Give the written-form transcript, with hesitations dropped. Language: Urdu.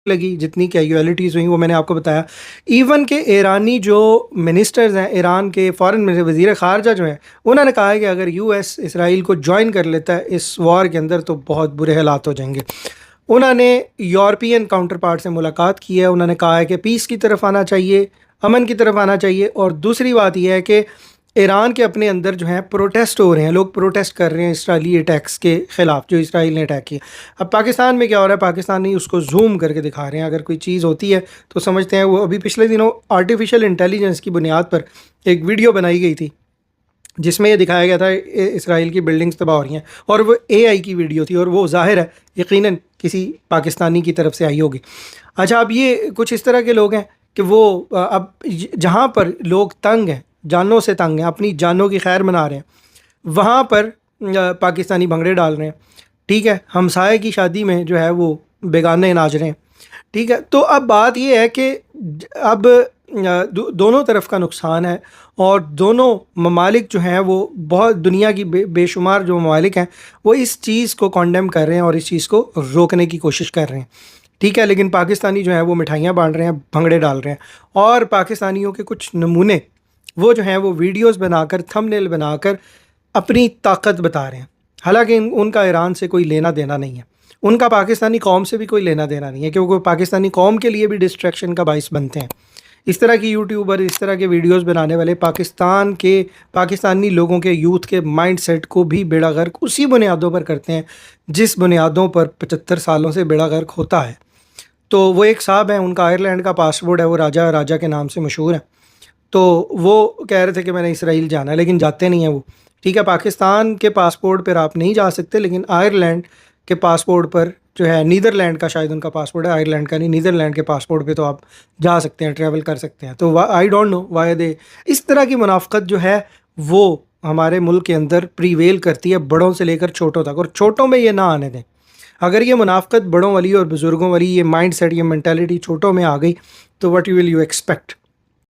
لگی، جتنی کیجویلٹیز ہوئیں وہ میں نے آپ کو بتایا. ایون کہ ایرانی جو منسٹرز ہیں، ایران کے فارن وزیر خارجہ جو ہیں، انہوں نے کہا ہے کہ اگر یو ایس اسرائیل کو جوائن کر لیتا ہے اس وار کے اندر تو بہت برے حالات ہو جائیں گے. انہوں نے یورپین کاؤنٹر پارٹ سے ملاقات کی ہے، انہوں نے کہا ہے کہ پیس کی طرف آنا چاہیے، امن کی طرف آنا چاہیے. اور دوسری بات یہ ہے کہ ایران کے اپنے اندر جو ہیں پروٹیسٹ ہو رہے ہیں، لوگ پروٹیسٹ کر رہے ہیں اسرائیلی اٹیکس کے خلاف جو اسرائیل نے اٹیک کیا. اب پاکستان میں کیا ہو رہا ہے، پاکستانی اس کو زوم کر کے دکھا رہے ہیں. اگر کوئی چیز ہوتی ہے تو سمجھتے ہیں وہ ابھی پچھلے دنوں آرٹیفیشیل انٹیلیجنس کی بنیاد پر ایک ویڈیو بنائی گئی تھی جس میں یہ دکھایا گیا تھا اسرائیل کی بلڈنگز تباہ ہو رہی ہیں، اور وہ اے آئی کی ویڈیو تھی، اور وہ ظاہر ہے یقیناً کسی پاکستانی کی طرف سے آئی ہوگی. اچھا، اب یہ کچھ اس طرح کے لوگ ہیں کہ وہ اب جہاں پر لوگ تنگ ہیں، جانوں سے تنگ ہیں، اپنی جانوں کی خیر منا رہے ہیں، وہاں پر پاکستانی بھنگڑے ڈال رہے ہیں. ٹھیک ہے، ہمسائے کی شادی میں جو ہے وہ بیگانے ناچ رہے ہیں. ٹھیک ہے، تو اب بات یہ ہے کہ اب دونوں طرف کا نقصان ہے، اور دونوں ممالک جو ہیں وہ بہت دنیا کی بے شمار جو ممالک ہیں وہ اس چیز کو کانڈیم کر رہے ہیں اور اس چیز کو روکنے کی کوشش کر رہے ہیں. ٹھیک ہے، لیکن پاکستانی جو ہیں وہ مٹھائیاں بانٹ رہے ہیں، بھنگڑے ڈال رہے ہیں، اور پاکستانیوں کے کچھ نمونے وہ جو ہیں وہ ویڈیوز بنا کر، تھم نیل بنا کر اپنی طاقت بتا رہے ہیں. حالانکہ ان کا ایران سے کوئی لینا دینا نہیں ہے، ان کا پاکستانی قوم سے بھی کوئی لینا دینا نہیں ہے، کیونکہ پاکستانی قوم کے لیے بھی ڈسٹریکشن کا باعث بنتے ہیں. اس طرح کی یوٹیوبر، اس طرح کے ویڈیوز بنانے والے پاکستانی لوگوں کے یوتھ کے مائنڈ سیٹ کو بھی بیڑا غرق اسی بنیادوں پر کرتے ہیں جس بنیادوں پر 75 سالوں سے بیڑا غرق ہوتا ہے. تو وہ ایک صاحب ہیں، ان کا آئرلینڈ کا پاسپورٹ ہے، وہ راجہ کے نام سے مشہور ہیں. تو وہ کہہ رہے تھے کہ میں نے اسرائیل جانا ہے، لیکن جاتے نہیں ہیں وہ. ٹھیک ہے، پاکستان کے پاسپورٹ پر آپ نہیں جا سکتے، لیکن آئرلینڈ کے پاسپورٹ پر جو ہے، نیدرلینڈ کا شاید ان کا پاسپورٹ ہے، آئرلینڈ کا نہیں، نیدرلینڈ کے پاسپورٹ پہ تو آپ جا سکتے ہیں، ٹریول کر سکتے ہیں. تو I don't know why they اس طرح کی منافقت جو ہے وہ ہمارے ملک کے اندر پریویل کرتی ہے، بڑوں سے لے کر چھوٹوں تک، اور چھوٹوں میں یہ نہ آنے دیں. اگر یہ منافقت بڑوں والی اور بزرگوں والی یہ مائنڈ سیٹ، یہ مینٹیلٹی چھوٹوں میں آ گئی تو what you will you expect.